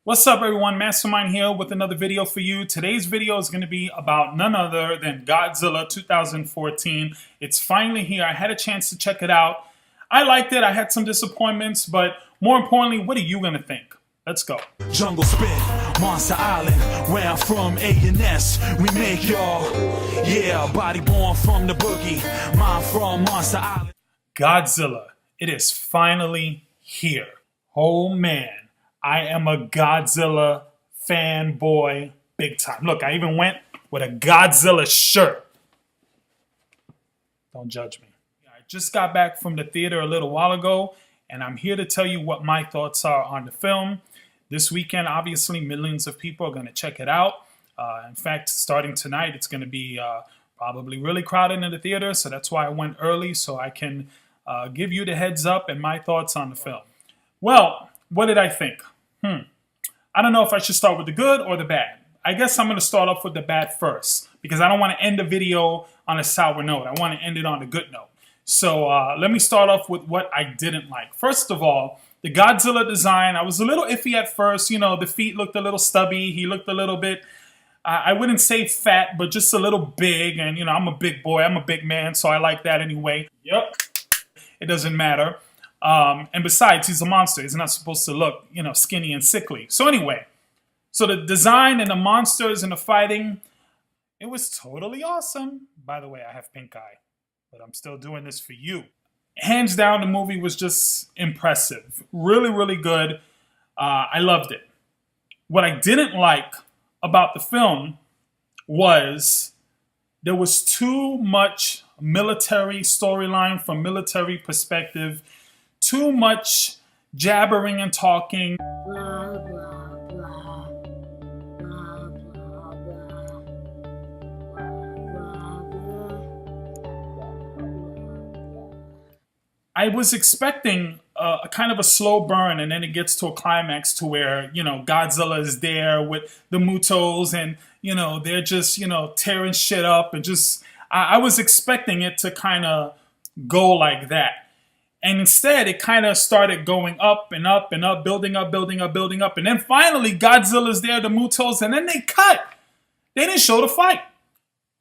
What's up, everyone? Mastermind here with another video for you. Today's video is going to be about none other than Godzilla 2014. It's finally here. I had a chance to check it out. I liked it. I had some disappointments, but more importantly, what are you going to think? Let's go. Jungle Spit, Monster Island, where I'm from, A&S, we make y'all, yeah, body born from the boogie, mine from Monster Island. Godzilla. It is finally here. Oh man. I am a Godzilla fanboy big time. Look, I even went with a Godzilla shirt. Don't judge me. I just got back from the theater a little while ago, and I'm here to tell you what my thoughts are on the film. This weekend, obviously, millions of people are going to check it out. In fact, starting tonight, it's going to be probably really crowded in the theater, so that's why I went early, so I can give you the heads up and my thoughts on the film. Well, what did I think? I don't know if I should start with the good or the bad. I guess I'm going to start off with the bad first because I don't want to end the video on a sour note. I want to end it on a good note. So let me start off with what I didn't like. First of all, the Godzilla design, I was a little iffy at first. You know, the feet looked a little stubby. He looked a little bit, I wouldn't say fat, but just a little big. And, you know, I'm a big boy. I'm a big man, so I like that anyway. Yep. It doesn't matter. And besides, he's a monster. He's not supposed to look, you know, skinny and sickly. So anyway, so the design and the monsters and the fighting, it was totally awesome. By the way, I have pink eye, but I'm still doing this for you. Hands down, the movie was just impressive. Really, really good. I loved it. What I didn't like about the film was there was too much military storyline from military perspective. Too much jabbering and talking. Blah, blah, blah. Blah, blah, blah. Blah, blah, blah. I was expecting a kind of a slow burn, and then it gets to a climax to where, you know, Godzilla is there with the Mutos, and, you know, they're just, you know, tearing shit up, and just, I was expecting it to kind of go like that. And instead, it kind of started going up and up and up, building up, building up, building up. And then finally, Godzilla's there, the Mutos, and then they cut. They didn't show the fight.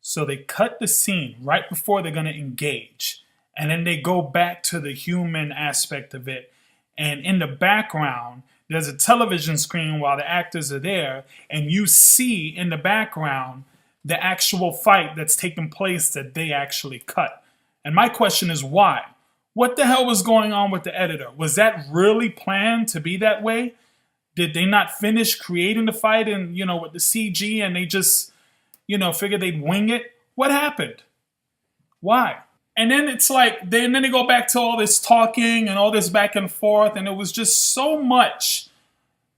So they cut the scene right before they're going to engage. And then they go back to the human aspect of it. And in the background, there's a television screen while the actors are there. And you see in the background the actual fight that's taking place that they actually cut. And my question is why? What the hell was going on with the editor? Was that really planned to be that way? Did they not finish creating the fight and, you know, with the CG and they just, you know, figured they'd wing it? What happened? Why? And then it's like, then they go back to all this talking and all this back and forth, and it was just so much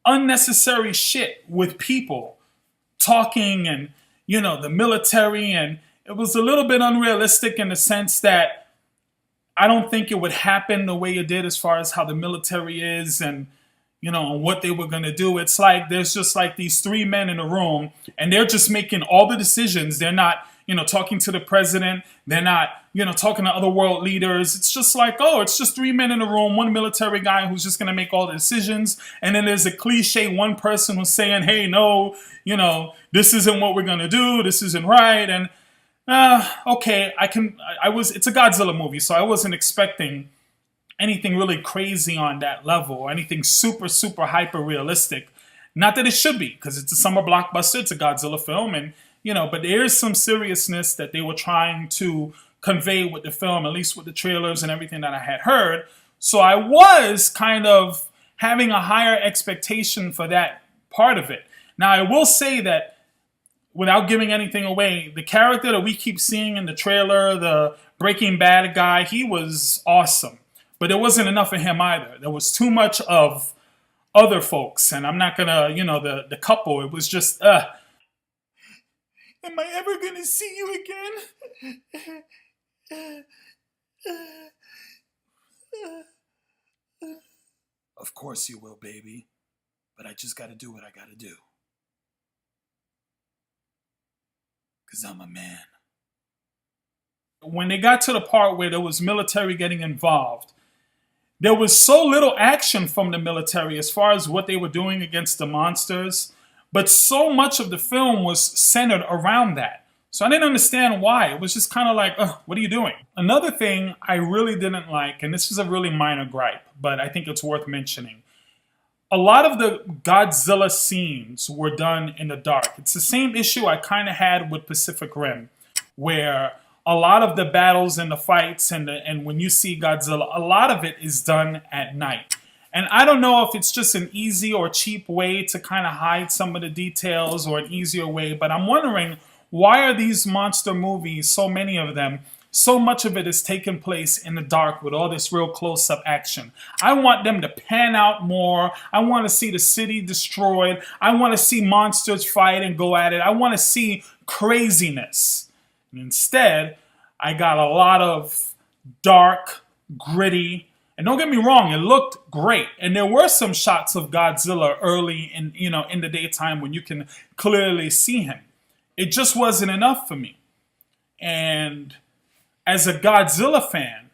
unnecessary shit with people talking and, you know, the military, and it was a little bit unrealistic in the sense that I don't think it would happen the way it did as far as how the military is and, you know, and what they were going to do. It's like there's just like these three men in a room and they're just making all the decisions. They're not, you know, talking to the president. They're not, you know, talking to other world leaders. It's just like, oh, it's just three men in a room, one military guy who's just going to make all the decisions. And then there's a cliche one person who's saying, hey, no, you know, this isn't what we're going to do. This isn't right. And okay, it's a Godzilla movie, so I wasn't expecting anything really crazy on that level or anything super, super hyper realistic. Not that it should be, because it's a summer blockbuster, it's a Godzilla film, and, you know, but there is some seriousness that they were trying to convey with the film, at least with the trailers and everything that I had heard. So I was kind of having a higher expectation for that part of it. Now, I will say that without giving anything away, the character that we keep seeing in the trailer, the Breaking Bad guy, he was awesome. But there wasn't enough of him either. There was too much of other folks, and I'm not gonna, the couple. It was just, am I ever gonna see you again? Of course you will, baby. But I just gotta do what I gotta do. 'Cause I'm a man. When they got to the part where there was military getting involved, there was so little action from the military as far as what they were doing against the monsters, but so much of the film was centered around that. So I didn't understand why. It was just kind of like, ugh, what are you doing? Another thing I really didn't like, and this is a really minor gripe, but I think it's worth mentioning. A lot of the Godzilla scenes were done in the dark. It's the same issue I kind of had with Pacific Rim, where a lot of the battles and the fights and when you see Godzilla, a lot of it is done at night. And I don't know if it's just an easy or cheap way to kind of hide some of the details or an easier way, but I'm wondering, why are these monster movies, so many of them, so much of it is taking place in the dark with all this real close-up action? I want them to pan out more. I want to see the city destroyed. I want to see monsters fight and go at it. I want to see craziness. And instead, I got a lot of dark, gritty, and don't get me wrong, it looked great. And there were some shots of Godzilla early in the daytime when you can clearly see him. It just wasn't enough for me. And as a Godzilla fan,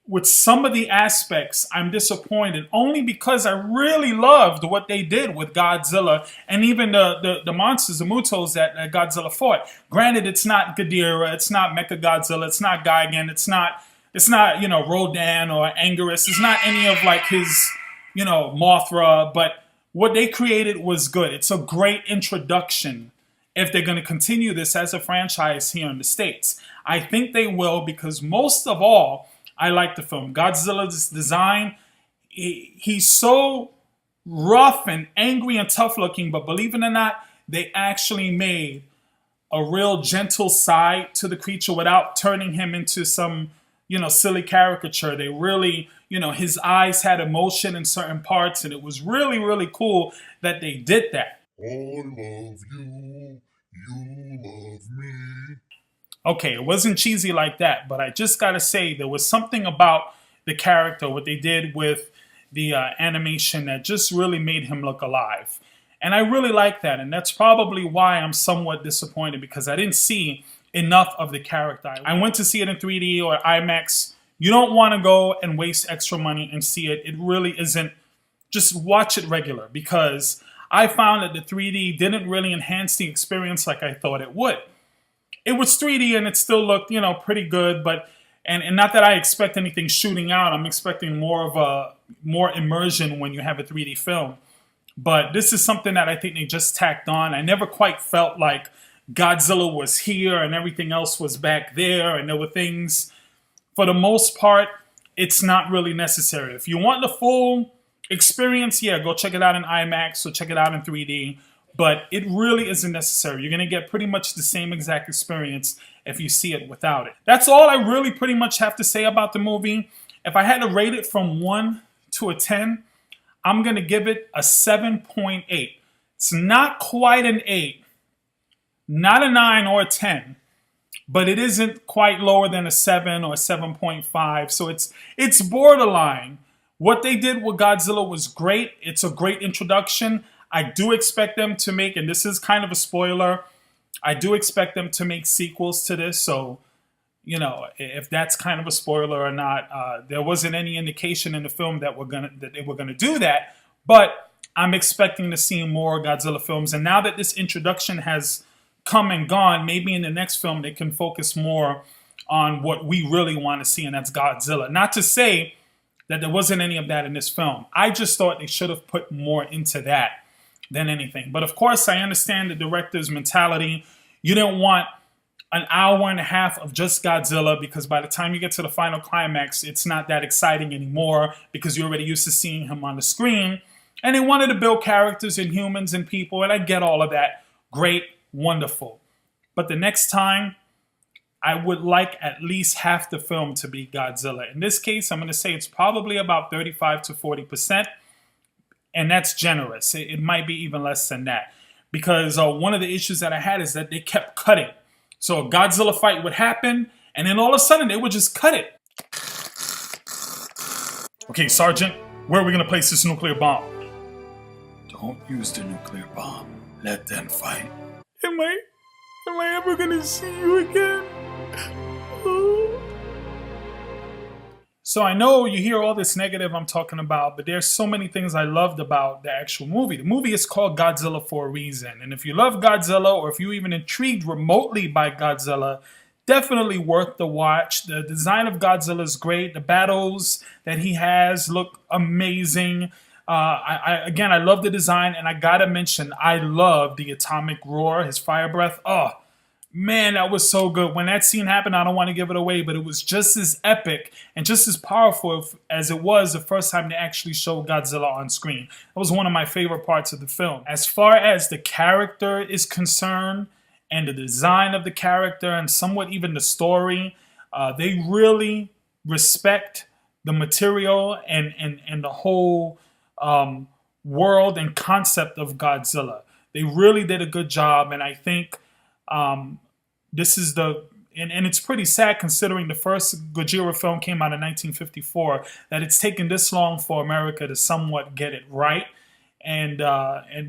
with some of the aspects, I'm disappointed only because I really loved what they did with Godzilla and even the monsters, the Mutos that Godzilla fought. Granted, it's not Ghidorah, it's not Mechagodzilla, it's not Gigan, it's not Rodan or Anguirus. It's not any of like his, Mothra, but what they created was good. It's a great introduction if they're going to continue this as a franchise here in the States. I think they will, because most of all, I like the film. Godzilla's design, he's so rough and angry and tough looking, but believe it or not, they actually made a real gentle side to the creature without turning him into some, silly caricature. They really, his eyes had emotion in certain parts, and it was really, really cool that they did that. I love you, you love me. Okay, it wasn't cheesy like that, but I just gotta say there was something about the character, what they did with the animation that just really made him look alive. And I really like that, and that's probably why I'm somewhat disappointed, because I didn't see enough of the character. I went to see it in 3D or IMAX. You don't want to go and waste extra money and see it. It really isn't. Just watch it regular, because I found that the 3D didn't really enhance the experience like I thought it would. It was 3D and it still looked, pretty good, but and not that I expect anything shooting out. I'm expecting more immersion when you have a 3D film. But this is something that I think they just tacked on. I never quite felt like Godzilla was here and everything else was back there, and there were things. For the most part, it's not really necessary. If you want the full experience, yeah, go check it out in IMAX or check it out in 3D. But it really isn't necessary. You're going to get pretty much the same exact experience if you see it without it. That's all I really pretty much have to say about the movie. If I had to rate it from 1 to a 10, I'm going to give it a 7.8. It's not quite an 8, not a 9 or a 10, but it isn't quite lower than a 7 or a 7.5. So it's borderline. What they did with Godzilla was great. It's a great introduction. I do expect them to make, and this is kind of a spoiler, I do expect them to make sequels to this. So, if that's kind of a spoiler or not, there wasn't any indication in the film that they were gonna do that. But I'm expecting to see more Godzilla films. And now that this introduction has come and gone, maybe in the next film they can focus more on what we really want to see, and that's Godzilla. Not to say that there wasn't any of that in this film. I just thought they should have put more into that than anything. But of course, I understand the director's mentality. You didn't want an hour and a half of just Godzilla, because by the time you get to the final climax, it's not that exciting anymore because you're already used to seeing him on the screen. And they wanted to build characters and humans and people, and I get all of that. Great, wonderful. But the next time, I would like at least half the film to be Godzilla. In this case, I'm going to say it's probably about 35 to 40%. And that's generous. It might be even less than that. Because one of the issues that I had is that they kept cutting. So a Godzilla fight would happen, and then all of a sudden they would just cut it. Okay, Sergeant, where are we going to place this nuclear bomb? Don't use the nuclear bomb. Let them fight. Am I ever going to see you again? Oh. So I know you hear all this negative I'm talking about, but there's so many things I loved about the actual movie. The movie is called Godzilla for a reason. And if you love Godzilla, or if you're even intrigued remotely by Godzilla, definitely worth the watch. The design of Godzilla is great. The battles that he has look amazing. Again, I love the design, and I gotta mention, I love the atomic roar, his fire breath. Oh, man, that was so good. When that scene happened, I don't want to give it away, but it was just as epic and just as powerful as it was the first time they actually showed Godzilla on screen. That was one of my favorite parts of the film. As far as the character is concerned, and the design of the character, and somewhat even the story, they really respect the material and the whole world and concept of Godzilla. They really did a good job, and I think this is and it's pretty sad considering the first Godzilla film came out in 1954, that it's taken this long for America to somewhat get it right. And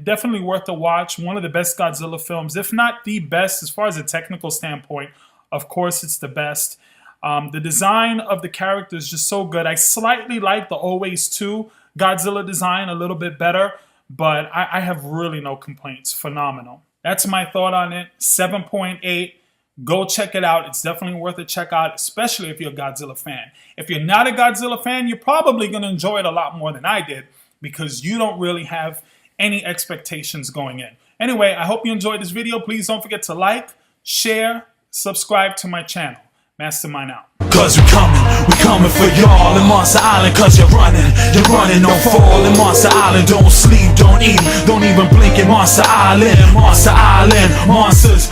definitely worth a watch. One of the best Godzilla films, if not the best, as far as a technical standpoint. Of course, it's the best. The design of the character is just so good. I slightly like the Always 2 Godzilla design a little bit better, but I have really no complaints. Phenomenal. That's my thought on it. 7.8. Go check it out. It's definitely worth a check out, especially if you're a Godzilla fan. If you're not a Godzilla fan, you're probably going to enjoy it a lot more than I did, because you don't really have any expectations going in. Anyway, I hope you enjoyed this video. Please don't forget to like, share, subscribe to my channel. Mastermind out. Cause we coming for y'all in Monster Island. Cause you're running, don't fall in Monster Island. Don't sleep, don't eat, don't even blink in Monster Island. Monster Island, monsters.